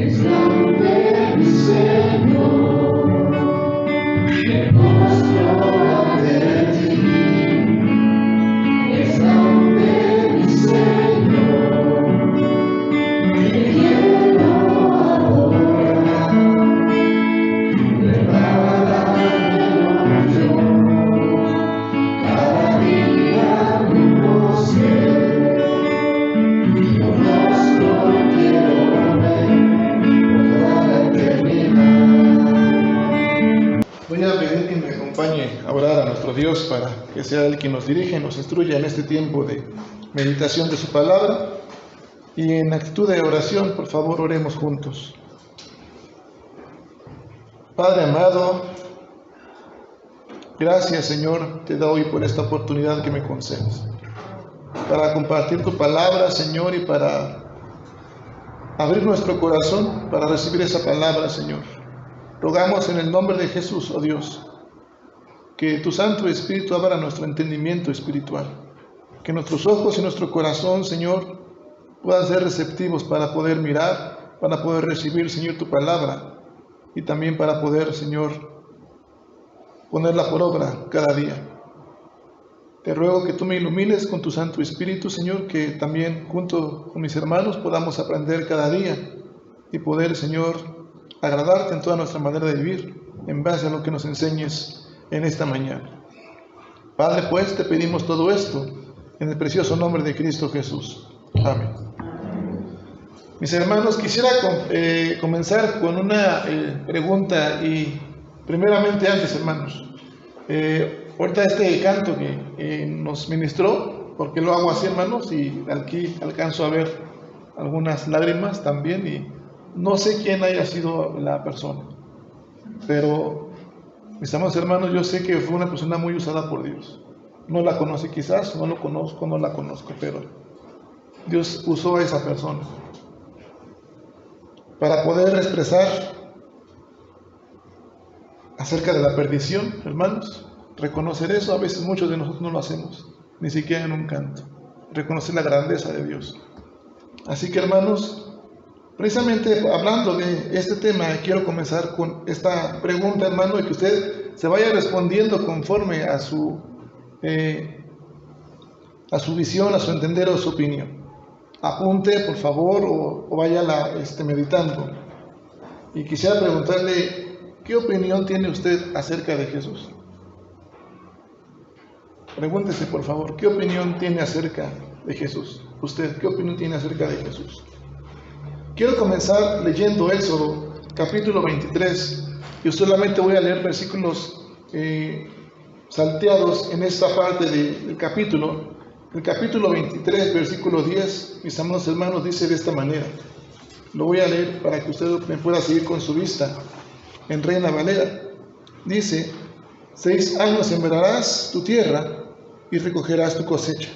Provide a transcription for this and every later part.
Es grande mi Señor, me postro ante ti. Es grande mi Señor, te quiero adorar. Prepárame yo, cada día mi posee. Tu rostro quiero ver por toda la eternidad. Voy a pedir que me acompañe a orar a nuestro Dios para que sea Él quien nos dirige, nos instruya en este tiempo de meditación de su palabra. Y en actitud de oración, por favor, oremos juntos. Padre amado, gracias Señor, te doy por esta oportunidad que me concedes para compartir tu palabra, Señor, y para abrir nuestro corazón para recibir esa palabra, Señor. Rogamos en el nombre de Jesús, oh Dios, que tu Santo Espíritu abra nuestro entendimiento espiritual, que nuestros ojos y nuestro corazón, Señor, puedan ser receptivos para poder mirar, para poder recibir, Señor, tu palabra, y también para poder, Señor, ponerla por obra cada día. Te ruego que tú me ilumines con tu Santo Espíritu, Señor, que también junto con mis hermanos podamos aprender cada día y poder, Señor, agradarte en toda nuestra manera de vivir, en base a lo que nos enseñes en esta mañana. Padre, pues te pedimos todo esto en el precioso nombre de Cristo Jesús. Amén. Mis hermanos, quisiera comenzar con una pregunta y primeramente antes, hermanos, ahorita este canto que nos ministró, porque lo hago así, hermanos, y aquí alcanzo a ver algunas lágrimas también, y no sé quién haya sido la persona, pero mis amados hermanos, yo sé que fue una persona muy usada por Dios. No la conocí quizás, no lo conozco, no la conozco, pero Dios usó a esa persona para poder expresar acerca de la perdición, hermanos. Reconocer eso, a veces muchos de nosotros no lo hacemos, ni siquiera en un canto. Reconocer la grandeza de Dios. Así que, hermanos, precisamente hablando de este tema, quiero comenzar con esta pregunta, hermano, y que usted se vaya respondiendo conforme a su visión, a su entender o su opinión. Apunte, por favor, o vaya meditando. Y quisiera preguntarle, ¿qué opinión tiene usted acerca de Jesús? Pregúntese, por favor, ¿qué opinión tiene acerca de Jesús? Usted, ¿qué opinión tiene acerca de Jesús? Quiero comenzar leyendo Éxodo, capítulo 23. Yo solamente voy a leer versículos salteados en esta parte del capítulo. El capítulo 23, versículo 10, mis amados hermanos, dice de esta manera. Lo voy a leer para que usted me pueda seguir con su vista en Reina Valera. Dice: 6 años sembrarás tu tierra y recogerás tu cosecha.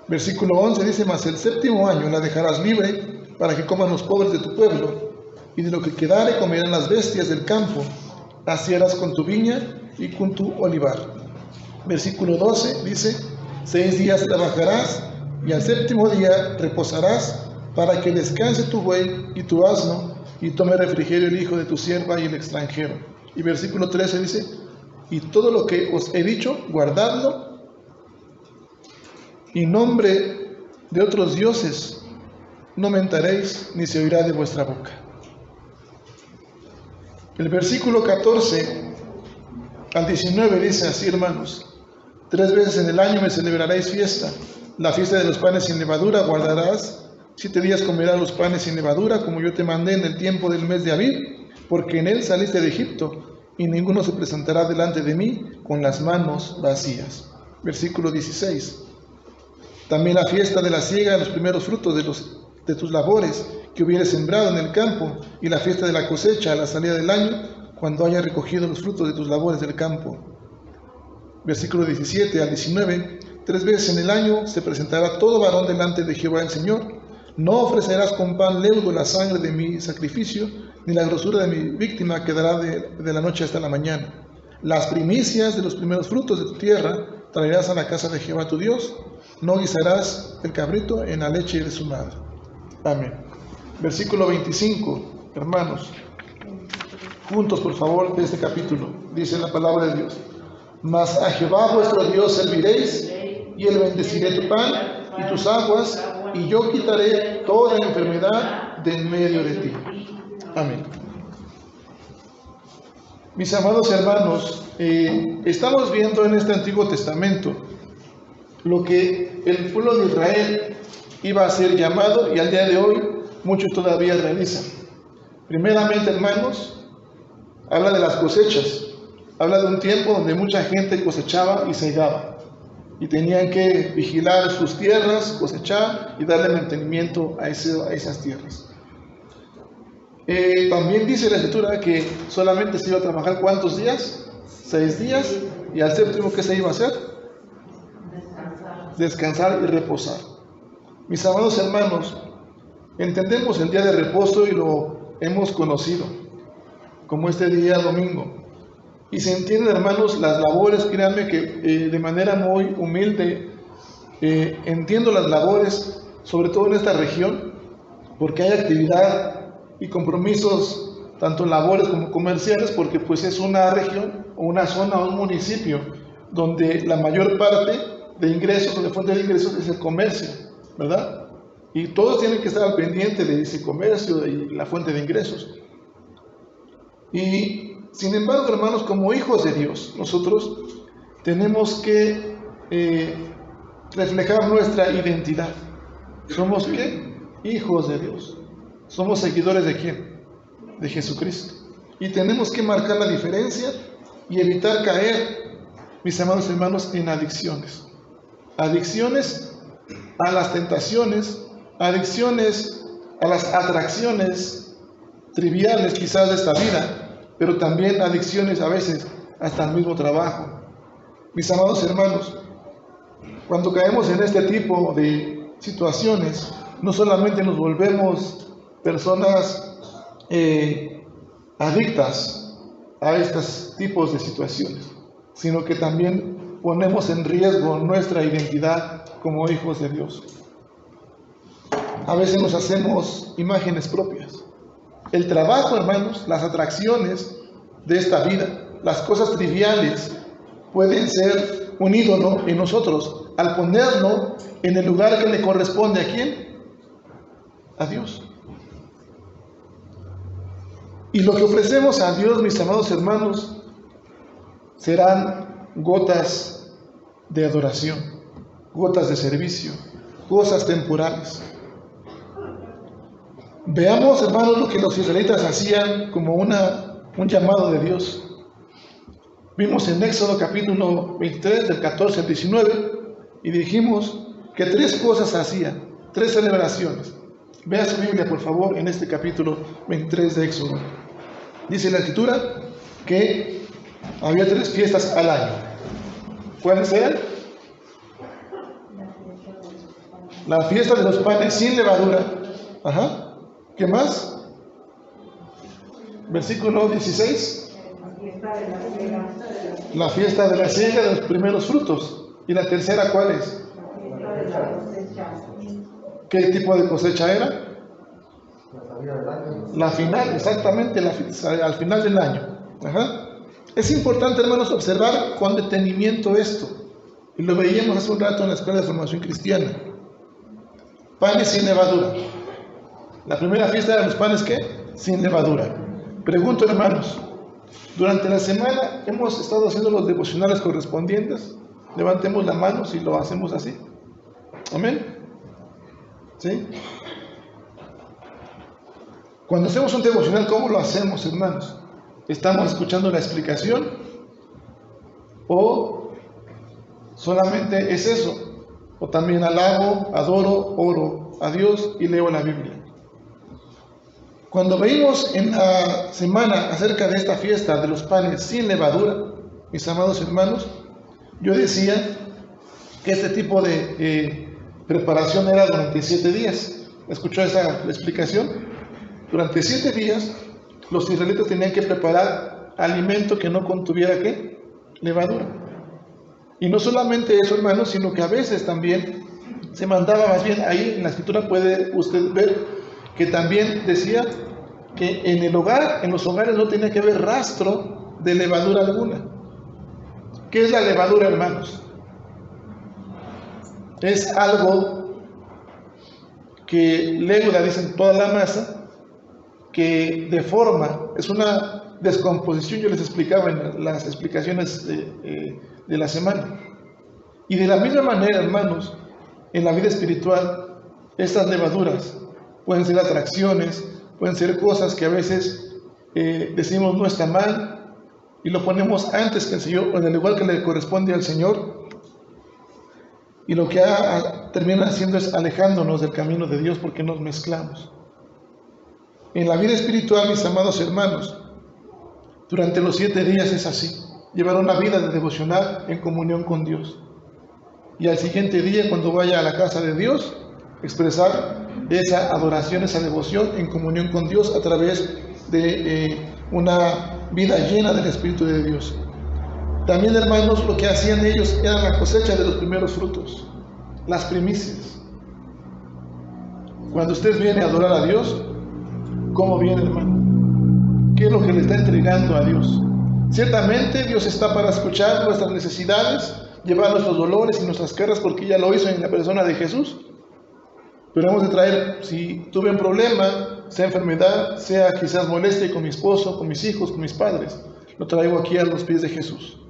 Versículo 11 dice: mas el 7º año la dejarás libre para que coman los pobres de tu pueblo, y de lo que quedare comerán las bestias del campo. Así harás con tu viña y con tu olivar. Versículo 12 dice: 6 días trabajarás y al 7º día reposarás, para que descanse tu buey y tu asno, y tome refrigerio el hijo de tu sierva y el extranjero. Y versículo 13 dice: y todo lo que os he dicho, guardadlo, y nombre de otros dioses no mentaréis, ni se oirá de vuestra boca. El versículo 14 al 19 dice así, hermanos: 3 veces en el año me celebraréis fiesta. La fiesta de los panes sin levadura guardarás. 7 días comerás los panes sin levadura, como yo te mandé en el tiempo del mes de Abib, porque en él saliste de Egipto, y ninguno se presentará delante de mí con las manos vacías. Versículo 16. También la fiesta de la siega de los primeros frutos de tus labores que hubieres sembrado en el campo, y la fiesta de la cosecha a la salida del año, cuando hayas recogido los frutos de tus labores del campo. Versículo 17 al 19. 3 veces en el año se presentará todo varón delante de Jehová el Señor. No ofrecerás con pan leudo la sangre de mi sacrificio, ni la grosura de mi víctima quedará de la noche hasta la mañana. Las primicias de los primeros frutos de tu tierra traerás a la casa de Jehová tu Dios. No guisarás el cabrito en la leche de su madre. Amén. versículo 25, hermanos. Juntos, por favor, de este capítulo. Dice la palabra de Dios. Mas a Jehová vuestro Dios serviréis, y él bendeciré tu pan y tus aguas, y yo quitaré toda enfermedad de en medio de ti. Amén. Mis amados hermanos, estamos viendo en este Antiguo Testamento lo que el pueblo de Israel iba a ser llamado, y al día de hoy muchos todavía realizan. Primeramente, hermanos, habla de las cosechas. Habla de un tiempo donde mucha gente cosechaba y segaba, y tenían que vigilar sus tierras, cosechar y darle mantenimiento a esas tierras. También dice la Escritura que solamente se iba a trabajar ¿cuántos días? 6 días, y al séptimo, ¿qué se iba a hacer? Descansar y reposar. Mis amados hermanos, entendemos el día de reposo y lo hemos conocido como este día domingo. Y se entienden, hermanos, las labores. Créanme que de manera muy humilde entiendo las labores, sobre todo en esta región, porque hay actividad y compromisos, tanto labores como comerciales, porque pues es una región o una zona o un municipio donde la mayor parte de ingresos o de fuente de ingresos es el comercio, ¿verdad? Y todos tienen que estar al pendiente de ese comercio y la fuente de ingresos. Y sin embargo, hermanos, como hijos de Dios, nosotros tenemos que reflejar nuestra identidad. ¿Somos qué? Hijos de Dios. ¿Somos seguidores de quién? De Jesucristo. Y tenemos que marcar la diferencia y evitar caer, mis amados hermanos, en adicciones. Adicciones a las tentaciones, adicciones a las atracciones triviales quizás de esta vida, pero también adicciones a veces hasta el mismo trabajo. Mis amados hermanos, cuando caemos en este tipo de situaciones, no solamente nos volvemos personas adictas a estos tipos de situaciones, sino que también ponemos en riesgo nuestra identidad como hijos de Dios. A veces nos hacemos imágenes propias. El trabajo, hermanos, las atracciones de esta vida, las cosas triviales, pueden ser un ídolo en nosotros al ponerlo en el lugar que le corresponde ¿a quién? A Dios. Y lo que ofrecemos a Dios, mis amados hermanos, serán gotas de adoración, gotas de servicio, cosas temporales. Veamos, hermanos, lo que los israelitas hacían como un llamado de Dios. Vimos en Éxodo capítulo 23, del 14 al 19, y dijimos que 3 cosas hacían, 3 celebraciones. Vea su Biblia, por favor, en este capítulo 23 de Éxodo. Dice la Escritura que había 3 fiestas al año. ¿Cuáles eran? La fiesta de los panes sin levadura. Ajá. ¿Qué más? Versículo 16. La fiesta de la siega de los primeros frutos. ¿Y la tercera cuál es? ¿Qué tipo de cosecha era? La final, exactamente, al final del año. Ajá. Es importante, hermanos, observar con detenimiento esto. Y lo veíamos hace un rato en la Escuela de Formación Cristiana. Panes sin levadura. La primera fiesta de los panes, ¿qué? Sin levadura. Pregunto, hermanos, durante la semana hemos estado haciendo los devocionales correspondientes. Levantemos la mano si lo hacemos así. Amén. ¿Sí? Cuando hacemos un devocional, ¿cómo lo hacemos, hermanos? ¿Estamos escuchando la explicación? ¿O solamente es eso? ¿O también alabo, adoro, oro a Dios y leo la Biblia? Cuando veíamos en la semana acerca de esta fiesta de los panes sin levadura, mis amados hermanos, yo decía que este tipo de preparación era durante 7 días. ¿Escuchó esa explicación? Durante 7 días los israelitas tenían que preparar alimento que no contuviera ¿qué? Levadura. Y no solamente eso, hermanos, sino que a veces también se mandaba, más bien ahí en la Escritura puede usted ver que también decía que en los hogares no tenía que haber rastro de levadura alguna. ¿Qué es la levadura, hermanos? Es algo que leuda, dicen, toda la masa, que deforma, es una descomposición. Yo les explicaba en las explicaciones de la semana. Y de la misma manera, hermanos, en la vida espiritual, estas levaduras pueden ser atracciones, pueden ser cosas que a veces decimos no está mal y lo ponemos antes que el Señor, o en el lugar que le corresponde al Señor, y lo que termina haciendo es alejándonos del camino de Dios porque nos mezclamos. En la vida espiritual, mis amados hermanos, durante los 7 días es así: llevar una vida de devocional en comunión con Dios, y al siguiente día, cuando vaya a la casa de Dios, expresar esa adoración, esa devoción en comunión con Dios a través de una vida llena del Espíritu de Dios. También, hermanos, lo que hacían ellos era la cosecha de los primeros frutos, las primicias. Cuando usted viene a adorar a Dios, ¿cómo viene, hermano? ¿Qué es lo que le está entregando a Dios? Ciertamente Dios está para escuchar nuestras necesidades, llevar nuestros dolores y nuestras cargas, porque ya lo hizo en la persona de Jesús. Pero hemos de traer, si tuve un problema, sea enfermedad, sea quizás molestia con mi esposo, con mis hijos, con mis padres, lo traigo aquí a los pies de Jesús.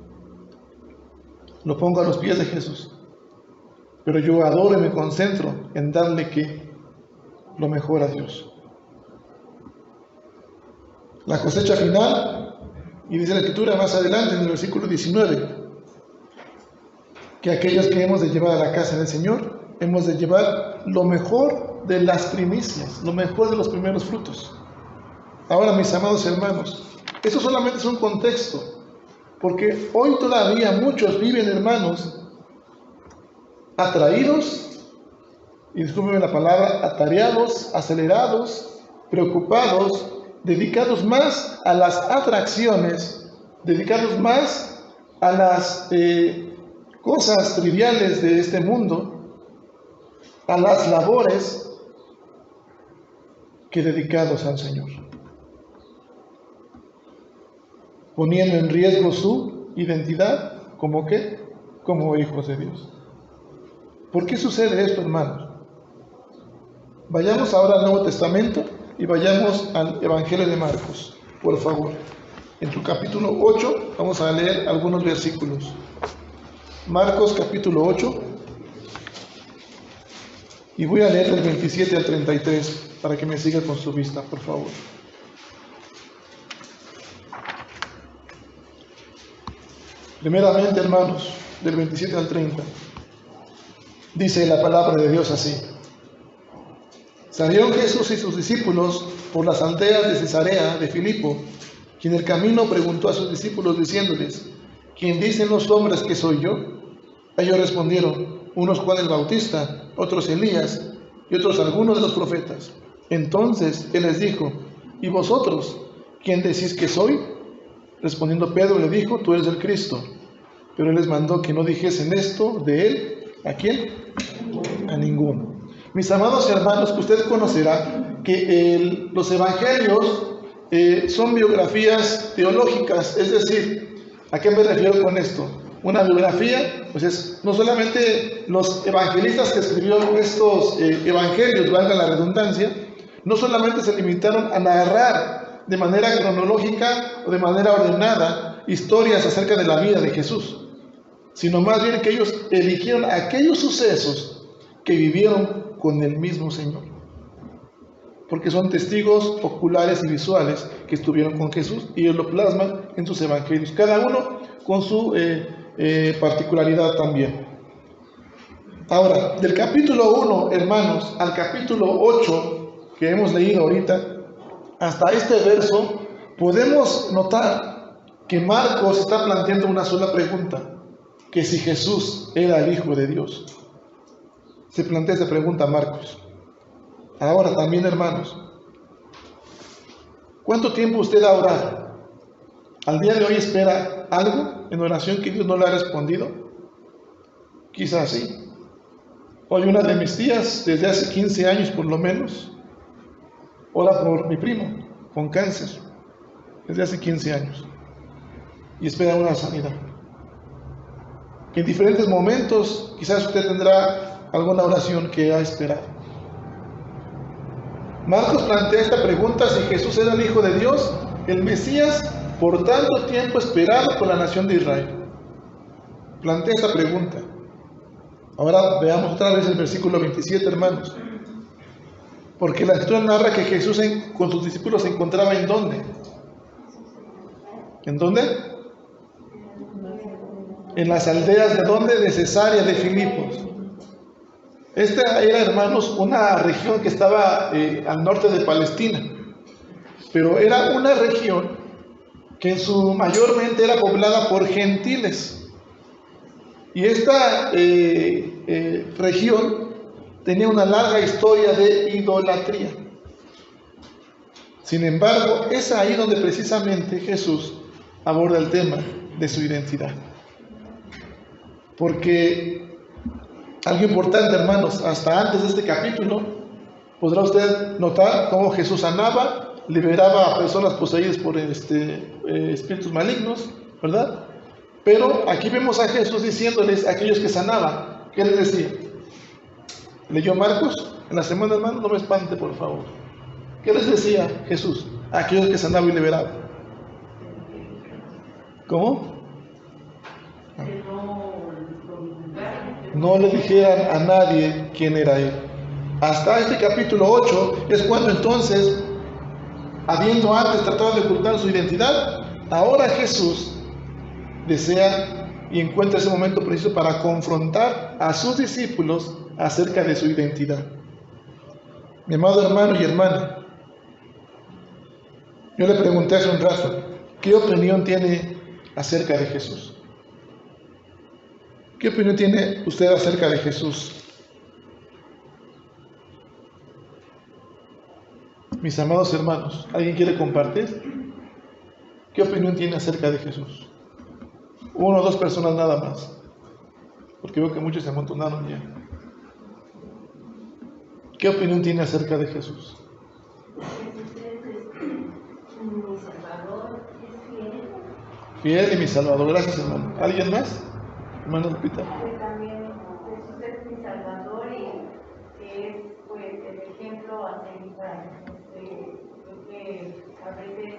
Lo pongo a los pies de Jesús. Pero yo adoro y me concentro en darle lo mejor a Dios. La cosecha final, y dice la Escritura más adelante en el versículo 19, que aquellos que hemos de llevar a la casa del Señor, hemos de llevar lo mejor de las primicias, lo mejor de los primeros frutos. Ahora, mis amados hermanos, eso solamente es un contexto, porque hoy todavía muchos viven, hermanos, atraídos, y discúlpenme la palabra, atareados, acelerados, preocupados, dedicados más a las atracciones, dedicados más a las cosas triviales de este mundo, a las labores, que dedicados al Señor, poniendo en riesgo su identidad como hijos de Dios. ¿Por qué sucede esto, hermanos? Vayamos ahora al Nuevo Testamento y vayamos al Evangelio de Marcos, por favor. En su capítulo 8 vamos a leer algunos versículos. Marcos capítulo 8, y voy a leer del 27 al 33 para que me siga con su vista, por favor. Primeramente, hermanos, del 27 al 30, dice la palabra de Dios así: Salieron Jesús y sus discípulos por las aldeas de Cesarea de Filipo, y en el camino preguntó a sus discípulos diciéndoles: ¿Quién dicen los hombres que soy yo? Ellos respondieron: unos Juan el Bautista, otros Elías, y otros algunos de los profetas. Entonces él les dijo: ¿y vosotros, quién decís que soy? Respondiendo Pedro le dijo: tú eres el Cristo. Pero él les mandó que no dijesen esto de él. ¿A quién? A ninguno. Mis amados hermanos, usted conocerá que los evangelios son biografías teológicas. Es decir, ¿a qué me refiero con esto? Una biografía, pues es no solamente los evangelistas que escribieron estos evangelios, valga la redundancia, no solamente se limitaron a narrar de manera cronológica o de manera ordenada historias acerca de la vida de Jesús, sino más bien que ellos eligieron aquellos sucesos que vivieron con el mismo Señor, porque son testigos oculares y visuales que estuvieron con Jesús, y ellos lo plasman en sus evangelios, cada uno con su particularidad también. Ahora, del capítulo 1, hermanos, al capítulo 8 que hemos leído ahorita, hasta este verso, podemos notar que Marcos está planteando una sola pregunta: que si Jesús era el Hijo de Dios. Se plantea esa pregunta Marcos. Ahora también, hermanos, ¿cuánto tiempo usted ha orado? ¿Al día de hoy espera algo en oración que Dios no le ha respondido? Quizás sí. Hoy una de mis tías, desde hace 15 años por lo menos, ora por mi primo con cáncer desde hace 15 años y espera una sanidad. En diferentes momentos quizás usted tendrá alguna oración que ha esperado. Marcos plantea esta pregunta: si Jesús era el Hijo de Dios, el Mesías por tanto tiempo esperado por la nación de Israel. Plantea esta pregunta. Ahora veamos otra vez el versículo 27, hermanos. Porque la Escritura narra que Jesús con sus discípulos se encontraba ¿en dónde? ¿En dónde? En las aldeas de ¿dónde? De Cesarea de Filipos. Esta era, hermanos, una región que estaba al norte de Palestina, pero era una región que en su mayormente era poblada por gentiles. Y esta región tenía una larga historia de idolatría. Sin embargo, es ahí donde precisamente Jesús aborda el tema de su identidad. Porque algo importante, hermanos, hasta antes de este capítulo, podrá usted notar cómo Jesús sanaba, liberaba a personas poseídas por espíritus malignos, ¿verdad? Pero aquí vemos a Jesús diciéndoles a aquellos que sanaban, ¿qué les decía? ¿Leyó Marcos en la semana, hermano? No me espante, por favor. ¿Qué les decía Jesús a aquellos que sanaba y liberaba? ¿Cómo? No le dijeran a nadie quién era él. Hasta este capítulo 8 es cuando entonces, habiendo antes tratado de ocultar su identidad, ahora Jesús desea y encuentra ese momento preciso para confrontar a sus discípulos acerca de su identidad. Mi amado hermano y hermana, yo le pregunté hace un rato, ¿qué opinión tiene acerca de Jesús? ¿Qué opinión tiene usted acerca de Jesús? Mis amados hermanos, ¿alguien quiere compartir? ¿Qué opinión tiene acerca de Jesús? Una o dos personas nada más, porque veo que muchos se amontonaron ya. ¿Qué opinión tiene acerca de Jesús? Mi Salvador es fiel. Fiel y mi Salvador. Gracias, hermano. ¿Alguien más? Hermano Lupita. Pues también Jesús es mi Salvador y es pues el ejemplo a seguir para creo que a veces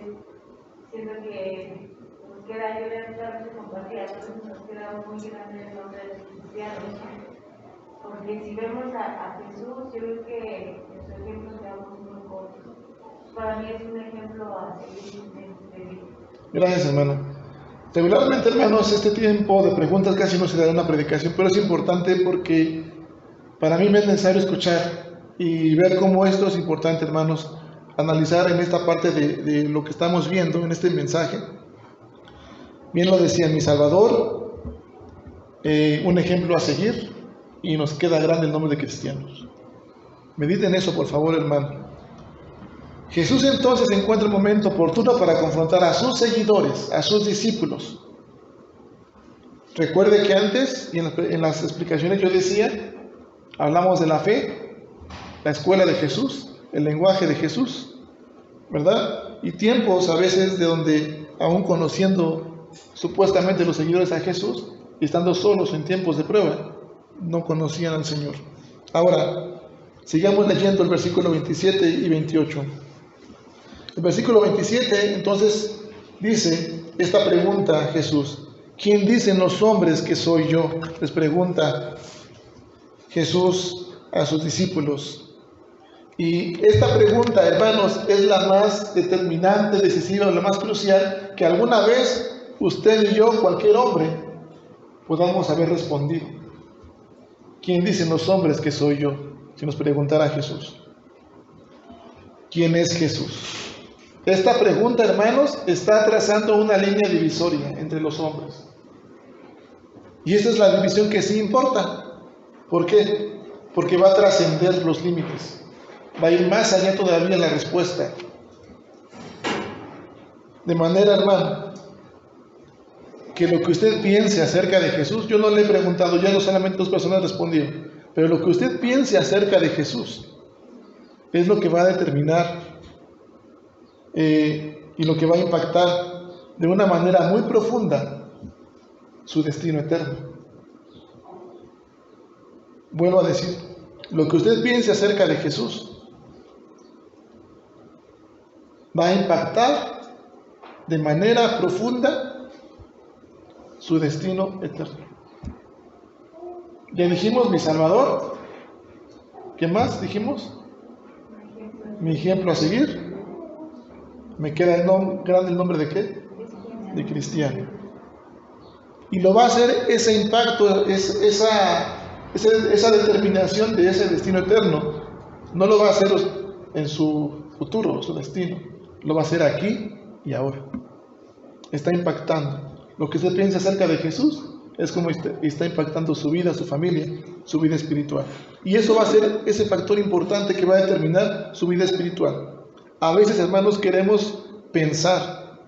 siento que nos queda, yo le a veces compartir, a veces nos queda muy grande el nombre de los cristianos, porque si vemos a Jesús, yo creo que en su ejemplo quedamos muy cortos. Para mí es un ejemplo a seguir de vida. Gracias, hermano. Regularmente, hermanos, este tiempo de preguntas casi no se da una predicación, pero es importante porque para mí me es necesario escuchar y ver cómo esto es importante, hermanos, analizar en esta parte de lo que estamos viendo en este mensaje. Bien lo decía mi Salvador, un ejemplo a seguir, y nos queda grande el nombre de cristianos. Mediten eso, por favor, hermano. Jesús entonces encuentra el momento oportuno para confrontar a sus seguidores, a sus discípulos. Recuerde que antes, y en las explicaciones yo decía, hablamos de la fe, la escuela de Jesús, el lenguaje de Jesús, ¿verdad? Y tiempos a veces de donde, aún conociendo supuestamente los seguidores a Jesús, y estando solos en tiempos de prueba, no conocían al Señor. Ahora, sigamos leyendo el versículo 27 y 28. El versículo 27, entonces, dice esta pregunta a Jesús: ¿quién dicen los hombres que soy yo? Les pregunta Jesús a sus discípulos. Y esta pregunta, hermanos, es la más determinante, decisiva, la más crucial que alguna vez usted y yo, cualquier hombre, podamos haber respondido. ¿Quién dicen los hombres que soy yo? Si nos preguntara Jesús. ¿Quién es Jesús? Esta pregunta, hermanos, está trazando una línea divisoria entre los hombres. Y esta es la división que sí importa. ¿Por qué? Porque va a trascender los límites. Va a ir más allá todavía la respuesta. De manera, hermano, que lo que usted piense acerca de Jesús, yo no le he preguntado, ya no solamente dos personas respondieron, pero lo que usted piense acerca de Jesús es lo que va a determinar y lo que va a impactar de una manera muy profunda su destino eterno. Vuelvo a decir, lo que usted piense acerca de Jesús va a impactar de manera profunda su destino eterno. Ya dijimos mi Salvador. ¿Qué más dijimos? Mi ejemplo a seguir. Me queda grande el nombre de ¿qué? De cristiano. Y lo va a hacer ese impacto, esa determinación de ese destino eterno. No lo va a hacer en su futuro, su destino. Lo va a hacer aquí y ahora. Está impactando. Lo que usted piensa acerca de Jesús es como está impactando su vida, su familia, su vida espiritual. Y eso va a ser ese factor importante que va a determinar su vida espiritual. A veces, hermanos, queremos pensar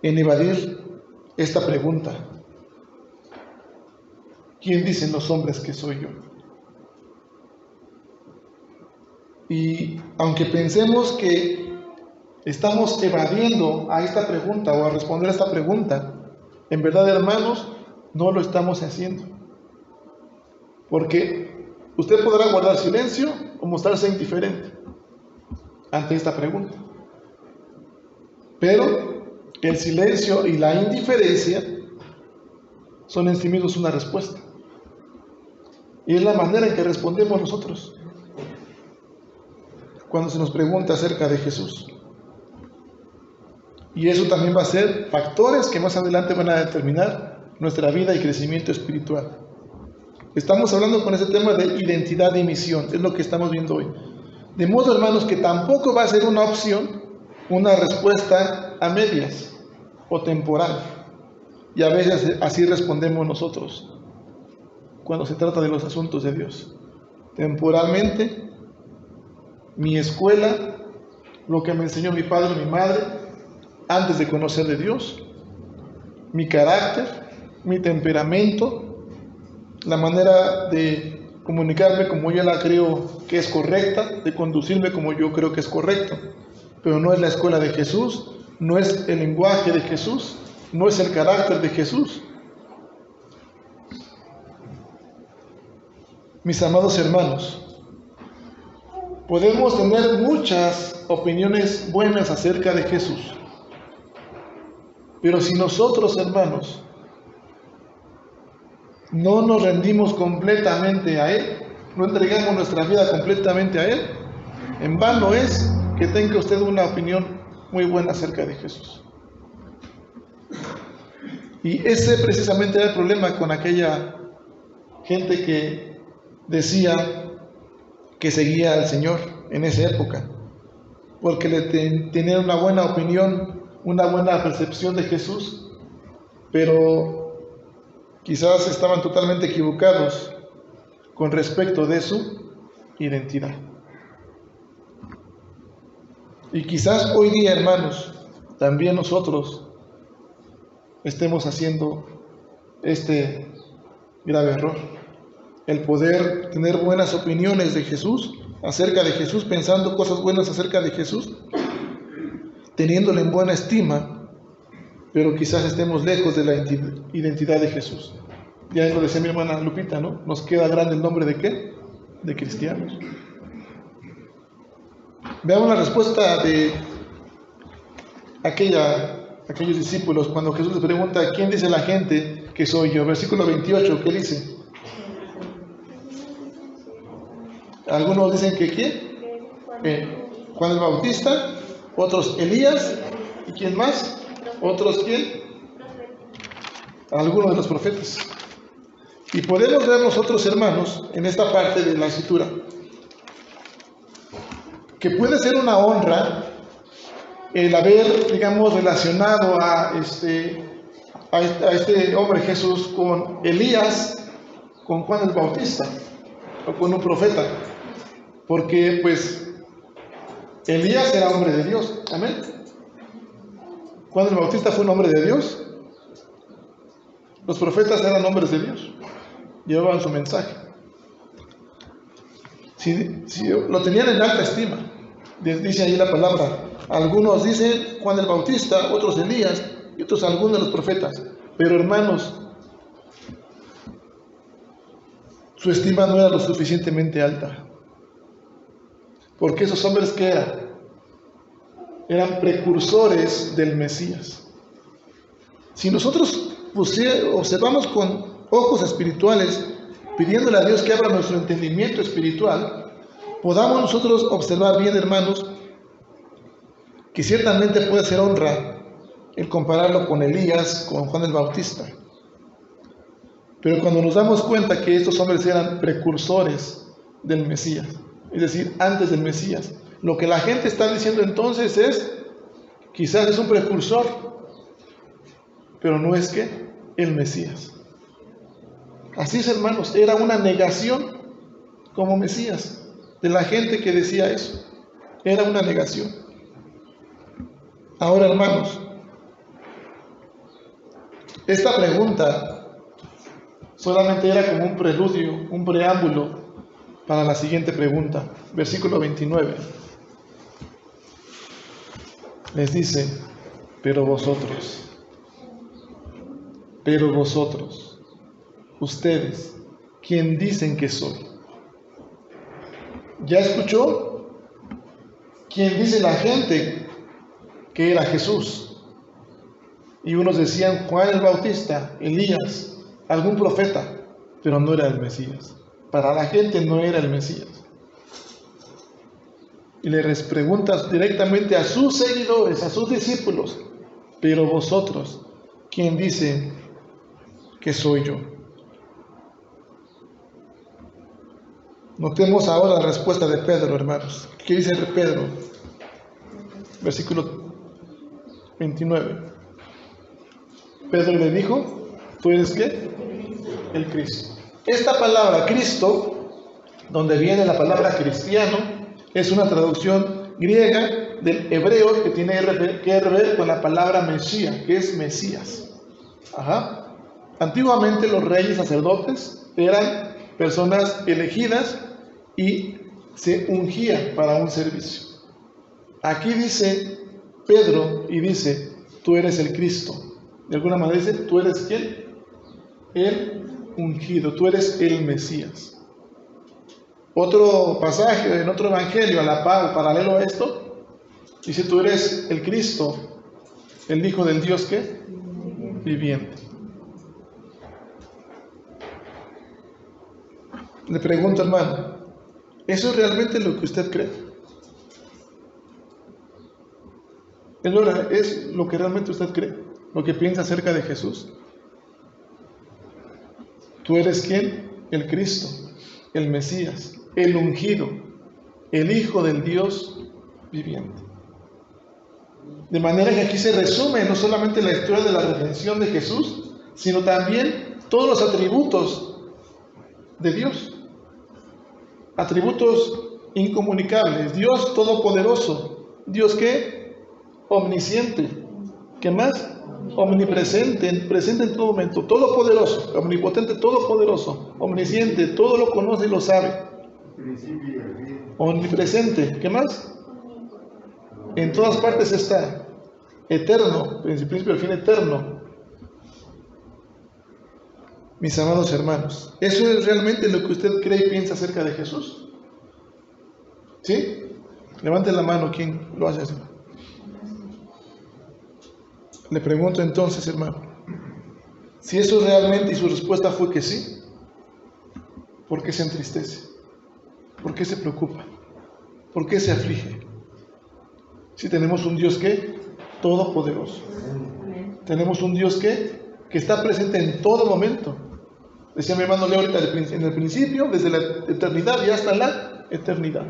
en evadir esta pregunta. ¿Quién dicen los hombres que soy yo? Y aunque pensemos que estamos evadiendo a esta pregunta o a responder a esta pregunta, en verdad, hermanos, no lo estamos haciendo. Porque usted podrá guardar silencio o mostrarse indiferente ante esta pregunta. Pero el silencio y la indiferencia son en sí mismos una respuesta. Y es la manera en que respondemos nosotros cuando se nos pregunta acerca de Jesús. Y eso también va a ser factores que más adelante van a determinar nuestra vida y crecimiento espiritual. Estamos hablando con ese tema de identidad y misión, es lo que estamos viendo hoy. De modo, hermanos, que tampoco va a ser una opción, una respuesta a medias o temporal. Y a veces así respondemos nosotros cuando se trata de los asuntos de Dios. Temporalmente, mi escuela, lo que me enseñó mi padre o mi madre antes de conocer de Dios, mi carácter, mi temperamento, la manera de comunicarme como yo la creo que es correcta, de conducirme como yo creo que es correcto, pero no es la escuela de Jesús, no es el lenguaje de Jesús, no es el carácter de Jesús. Mis amados hermanos, podemos tener muchas opiniones buenas acerca de Jesús, pero si nosotros, hermanos, no nos rendimos completamente a Él, no entregamos nuestra vida completamente a Él, en vano es que tenga usted una opinión muy buena acerca de Jesús. Y ese precisamente era el problema con aquella gente que decía que seguía al Señor en esa época, porque tenían una buena opinión, una buena percepción de Jesús, pero quizás estaban totalmente equivocados con respecto de su identidad. Y quizás hoy día, hermanos, también nosotros estemos haciendo este grave error. El poder tener buenas opiniones de Jesús, acerca de Jesús, pensando cosas buenas acerca de Jesús, teniéndole en buena estima, pero quizás estemos lejos de la identidad de Jesús. Ya lo decía mi hermana Lupita, ¿no? Nos queda grande el nombre de ¿qué? De cristianos. Veamos la respuesta de aquellos discípulos cuando Jesús les pregunta: ¿quién dice la gente que soy yo? Versículo 28, ¿qué dice? Algunos dicen que ¿quién? Juan el Bautista, otros Elías, ¿y quién más? Otros ¿quién? Algunos de los profetas. Y podemos ver nosotros, hermanos, en esta parte de la escritura, que puede ser una honra el haber, digamos, relacionado a este hombre Jesús con Elías, con Juan el Bautista, o con un profeta, porque pues Elías era hombre de Dios, amén. Juan el Bautista fue un hombre de Dios. Los profetas eran hombres de Dios, llevaban su mensaje. Si lo tenían en alta estima, Dice ahí la palabra. Algunos dicen Juan el Bautista, otros Elías y otros algunos de los profetas. Pero hermanos, su estima no era lo suficientemente alta. Porque esos hombres que eran precursores del Mesías. Si nosotros observamos con ojos espirituales, pidiéndole a Dios que abra nuestro entendimiento espiritual, podamos nosotros observar bien, hermanos, que ciertamente puede ser honra el compararlo con Elías, con Juan el Bautista. Pero cuando nos damos cuenta que estos hombres eran precursores del Mesías, es decir, antes del Mesías, lo que la gente está diciendo entonces es, quizás es un precursor, pero no es que el Mesías. Así es, hermanos, era una negación como Mesías de la gente que decía eso. Era una negación. Ahora, hermanos, esta pregunta solamente era como un preludio, un preámbulo para la siguiente pregunta. Versículo 29. Les dice, pero vosotros, ustedes, ¿quién dicen que soy? ¿Ya escuchó? ¿Quién dice la gente que era Jesús? Y unos decían Juan el Bautista, Elías, algún profeta, pero no era el Mesías. Para la gente no era el Mesías. Y les preguntas directamente a sus seguidores, a sus discípulos, pero vosotros, ¿quién dice que soy yo? Notemos ahora la respuesta de Pedro, hermanos. ¿Qué dice Pedro? Versículo 29. Pedro le dijo, ¿tú eres qué? El Cristo. Esta palabra Cristo, donde viene la palabra cristiano, es una traducción griega del hebreo que tiene que ver con la palabra Mesías, que es Mesías. Ajá. Antiguamente los reyes sacerdotes eran personas elegidas y se ungía para un servicio. Aquí dice Pedro y dice, tú eres el Cristo. De alguna manera dice, tú eres ¿quién? El ungido, tú eres el Mesías. Otro pasaje en otro evangelio a la par, paralelo a esto, dice, tú eres el Cristo, el Hijo del Dios ¿qué? Viviente. Le pregunto, hermano, ¿eso es realmente lo que usted cree? ¿Es lo que realmente usted cree? ¿Lo que piensa acerca de Jesús? ¿Tú eres quién? El Cristo, el Mesías, el ungido, el Hijo del Dios viviente. De manera que aquí se resume no solamente la historia de la redención de Jesús, sino también todos los atributos de Dios. Atributos incomunicables. Dios todopoderoso. ¿Dios qué? Omnisciente. ¿Qué más? Omnipresente, presente en todo momento, todopoderoso, omnipotente, todopoderoso, omnisciente, todo lo conoce y lo sabe. Omnipresente, ¿qué más? En todas partes está. Eterno, principio al fin eterno. Mis amados hermanos, ¿eso es realmente lo que usted cree y piensa acerca de Jesús? ¿Sí? Levante la mano quien lo hace así. Le pregunto entonces, hermano, si eso realmente y su respuesta fue que sí, ¿por qué se entristece? ¿Por qué se preocupa? ¿Por qué se aflige? Si tenemos un Dios que todopoderoso, tenemos un Dios que está presente en todo momento. Decía mi hermano Leo ahorita, en el principio, desde la eternidad y hasta la eternidad.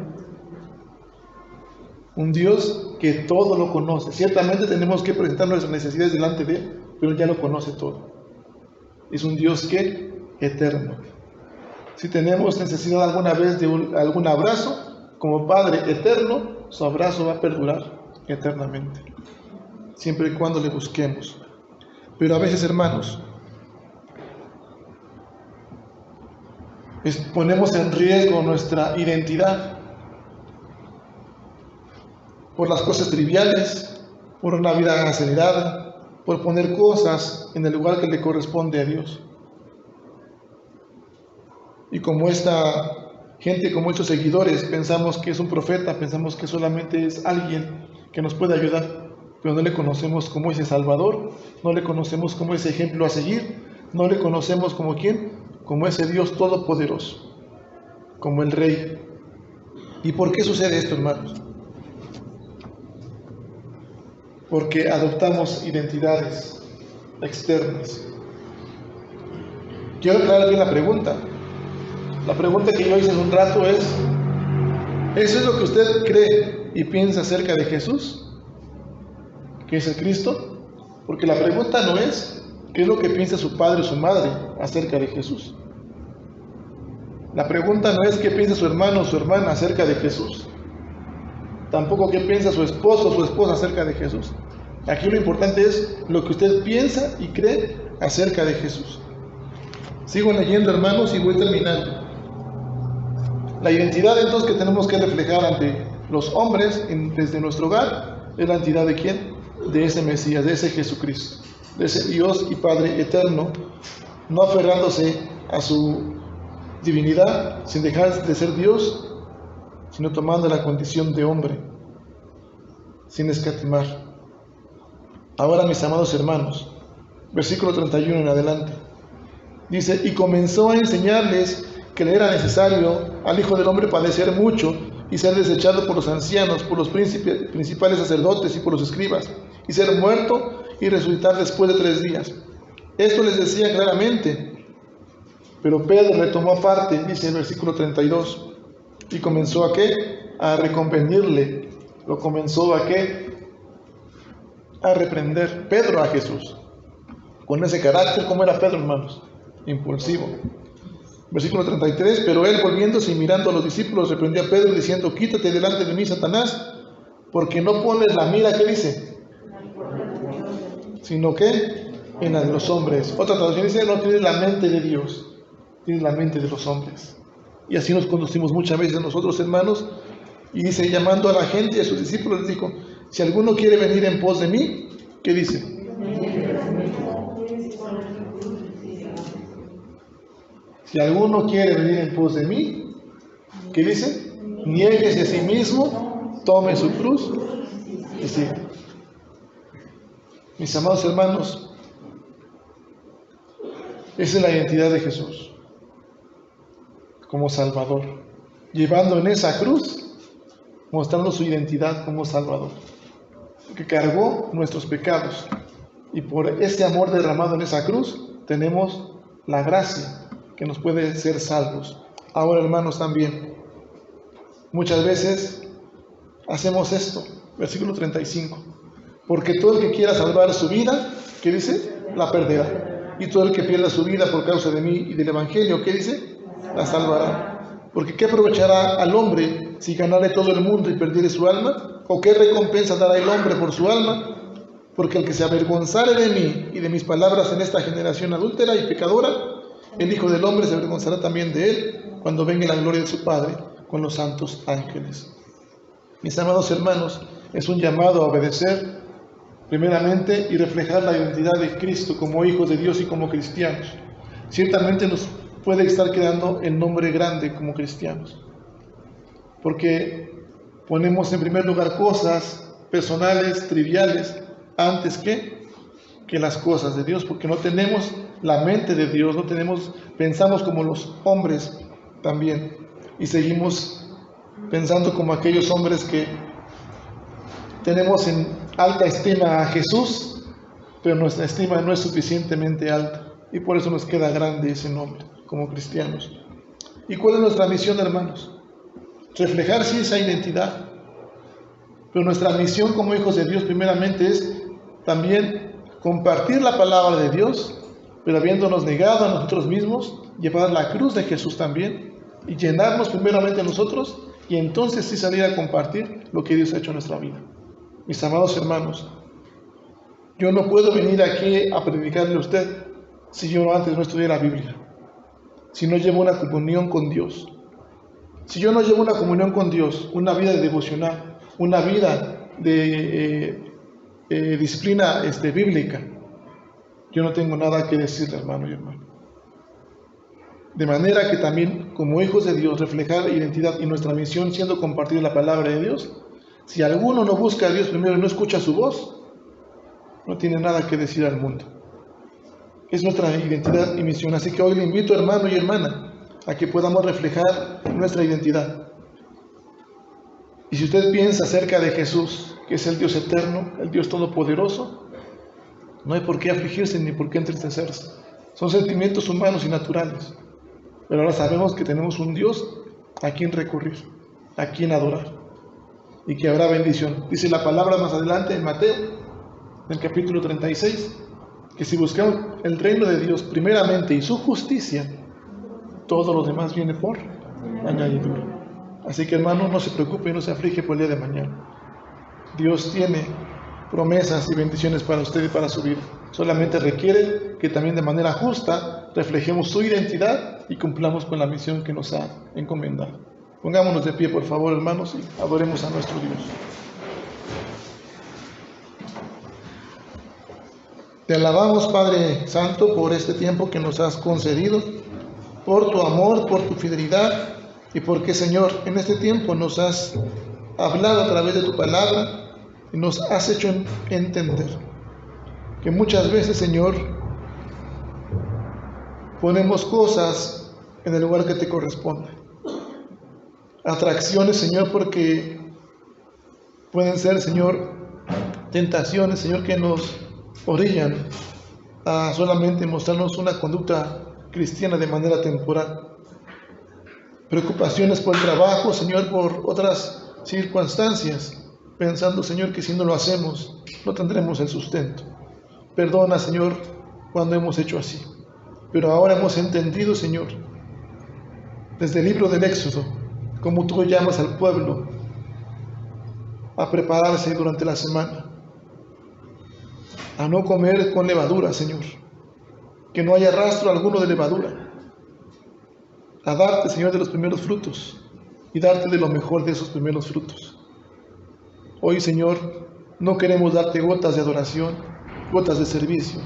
Un Dios que todo lo conoce. Ciertamente tenemos que presentar nuestras necesidades delante de Él, pero ya lo conoce todo. Es un Dios que eterno. Si tenemos necesidad alguna vez de algún abrazo, como Padre eterno, su abrazo va a perdurar eternamente, siempre y cuando le busquemos. Pero a veces, hermanos, ponemos en riesgo nuestra identidad. por las cosas triviales, por una vida acelerada, por poner cosas en el lugar que le corresponde a Dios. Y como esta gente, como estos seguidores, pensamos que es un profeta, pensamos que solamente es alguien que nos puede ayudar, pero no le conocemos como ese Salvador, no le conocemos como ese ejemplo a seguir, no le conocemos como quién, como ese Dios todopoderoso, como el Rey. ¿Y por qué sucede esto, hermanos? Porque adoptamos identidades externas. Quiero aclarar bien la pregunta. La pregunta que yo hice hace un rato es, ¿eso es lo que usted cree y piensa acerca de Jesús? ¿Que es el Cristo? Porque la pregunta no es, ¿qué es lo que piensa su padre o su madre acerca de Jesús? La pregunta no es, ¿qué piensa su hermano o su hermana acerca de Jesús? Tampoco, ¿qué piensa su esposo o su esposa acerca de Jesús? Aquí lo importante es lo que usted piensa y cree acerca de Jesús. Sigo leyendo, hermanos, y voy terminando. La identidad entonces que tenemos que reflejar ante los hombres desde nuestro hogar es la identidad de ¿quién? De ese Mesías, de ese Jesucristo, de ese Dios y Padre eterno, no aferrándose a su divinidad sin dejar de ser Dios, sino tomando la condición de hombre, sin escatimar. Ahora, mis amados hermanos, versículo 31 en adelante, dice, y comenzó a enseñarles que le era necesario al Hijo del Hombre padecer mucho y ser desechado por los ancianos, por los principales sacerdotes y por los escribas, y ser muerto y resucitar después de 3 días. Esto les decía claramente, pero Pedro le tomó aparte, dice el versículo 32, y comenzó ¿a qué? A reconvenirle. Lo comenzó ¿a qué? A reprender Pedro a Jesús. Con ese carácter, ¿cómo era Pedro, hermanos? Impulsivo. Versículo 33, pero él volviéndose y mirando a los discípulos reprendió a Pedro diciendo, quítate delante de mí, Satanás, porque no pones la mira, ¿qué dice? Sino que en la de los hombres. Otra traducción dice, no tienes la mente de Dios, tienes la mente de los hombres. Y así nos conducimos muchas veces nosotros, hermanos, y dice, llamando a la gente y a sus discípulos, les dijo, si alguno quiere venir en pos de mí, ¿qué dice? Si alguno quiere venir en pos de mí, ¿qué dice? Niéguese a sí mismo, tome su cruz y siga. Mis amados hermanos, esa es la identidad de Jesús como Salvador, llevando en esa cruz, mostrando su identidad como Salvador, que cargó nuestros pecados, y por este amor derramado en esa cruz tenemos la gracia que nos puede ser salvos. Ahora, hermanos, también muchas veces hacemos esto, versículo 35, porque todo el que quiera salvar su vida, ¿qué dice? La perderá, y todo el que pierda su vida por causa de mí y del evangelio, ¿qué dice? La salvará. Porque ¿qué aprovechará al hombre si ganare todo el mundo y perdiere su alma? ¿O qué recompensa dará el hombre por su alma? Porque el que se avergonzare de mí y de mis palabras en esta generación adúltera y pecadora, el Hijo del Hombre se avergonzará también de él cuando venga la gloria de su Padre con los santos ángeles. Mis amados hermanos, es un llamado a obedecer primeramente y reflejar la identidad de Cristo como hijos de Dios y como cristianos. Ciertamente nos puede estar quedando el nombre grande como cristianos, porque ponemos en primer lugar cosas personales, triviales, antes que las cosas de Dios, porque no tenemos la mente de Dios, pensamos como los hombres también, y seguimos pensando como aquellos hombres que tenemos en alta estima a Jesús, pero nuestra estima no es suficientemente alta, y por eso nos queda grande ese nombre como cristianos. ¿Y cuál es nuestra misión, hermanos? Reflejar sí esa identidad, pero nuestra misión como hijos de Dios primeramente es también compartir la palabra de Dios, pero habiéndonos negado a nosotros mismos, llevar la cruz de Jesús también y llenarnos primeramente nosotros, y entonces sí salir a compartir lo que Dios ha hecho en nuestra vida. Mis amados hermanos, yo no puedo venir aquí a predicarle a usted si yo antes no estudié la Biblia, si no llevo una comunión con Dios. Si yo no llevo una comunión con Dios, una vida devocional, una vida disciplina bíblica, yo no tengo nada que decirle, hermano y hermana. De manera que también, como hijos de Dios, reflejar la identidad y nuestra misión siendo compartir la palabra de Dios. Si alguno no busca a Dios primero y no escucha su voz, no tiene nada que decir al mundo. Es nuestra identidad y misión. Así que hoy le invito, hermano y hermana, a que podamos reflejar nuestra identidad. Y si usted piensa acerca de Jesús, que es el Dios eterno, el Dios todopoderoso, no hay por qué afligirse ni por qué entristecerse. Son sentimientos humanos y naturales. Pero ahora sabemos que tenemos un Dios a quien recurrir, a quien adorar, y que habrá bendición. Dice la palabra más adelante en Mateo, en el capítulo 36, que si buscamos el reino de Dios primeramente y su justicia, todo lo demás viene por añadidura. Así que, hermano, no se preocupe y no se aflige por el día de mañana. Dios tiene promesas y bendiciones para usted y para su vida. Solamente requiere que también de manera justa reflejemos su identidad y cumplamos con la misión que nos ha encomendado. Pongámonos de pie, por favor, hermanos, y adoremos a nuestro Dios. Te alabamos, Padre Santo, por este tiempo que nos has concedido, por tu amor, por tu fidelidad, y porque, Señor, en este tiempo nos has hablado a través de tu palabra y nos has hecho entender que muchas veces, Señor, ponemos cosas en el lugar que te corresponde. Atracciones, Señor, porque pueden ser, Señor, tentaciones, Señor, que nos orillan a solamente mostrarnos una conducta cristiana de manera temporal. Preocupaciones por el trabajo, Señor, por otras circunstancias, pensando, Señor, que si no lo hacemos, no tendremos el sustento. Perdona, Señor, cuando hemos hecho así. Pero ahora hemos entendido, Señor, desde el libro del Éxodo, cómo tú llamas al pueblo a prepararse durante la semana, a no comer con levadura, Señor, que no haya rastro alguno de levadura, a darte, Señor, de los primeros frutos y darte de lo mejor de esos primeros frutos. Hoy, Señor, no queremos darte gotas de adoración, gotas de servicio.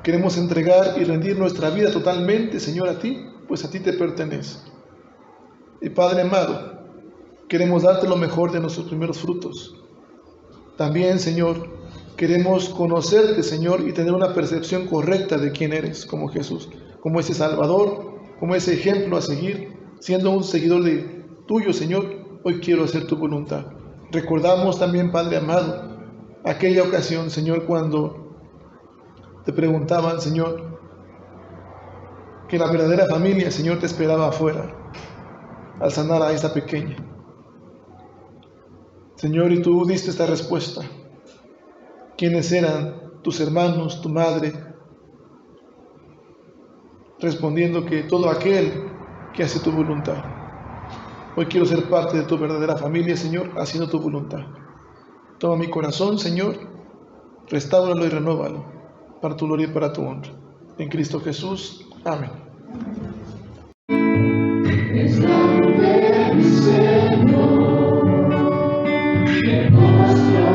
Queremos entregar y rendir nuestra vida totalmente, Señor, a ti, pues a ti te pertenece. Y Padre amado, queremos darte lo mejor de nuestros primeros frutos. También, Señor, queremos conocerte, Señor, y tener una percepción correcta de quién eres, como Jesús, como ese Salvador, como ese ejemplo a seguir. Siendo un seguidor de tuyo, Señor, hoy quiero hacer tu voluntad. Recordamos también, Padre amado, aquella ocasión, Señor, cuando te preguntaban, Señor, que la verdadera familia, Señor, te esperaba afuera al sanar a esta pequeña. Señor, y tú diste esta respuesta. ¿Quiénes eran tus hermanos, tu madre? Respondiendo que todo aquel que hace tu voluntad. Hoy quiero ser parte de tu verdadera familia, Señor, haciendo tu voluntad. Toma mi corazón, Señor, restáuralo y renóvalo, para tu gloria y para tu honra. En Cristo Jesús. Amén. Es la nube, mi Señor, que nos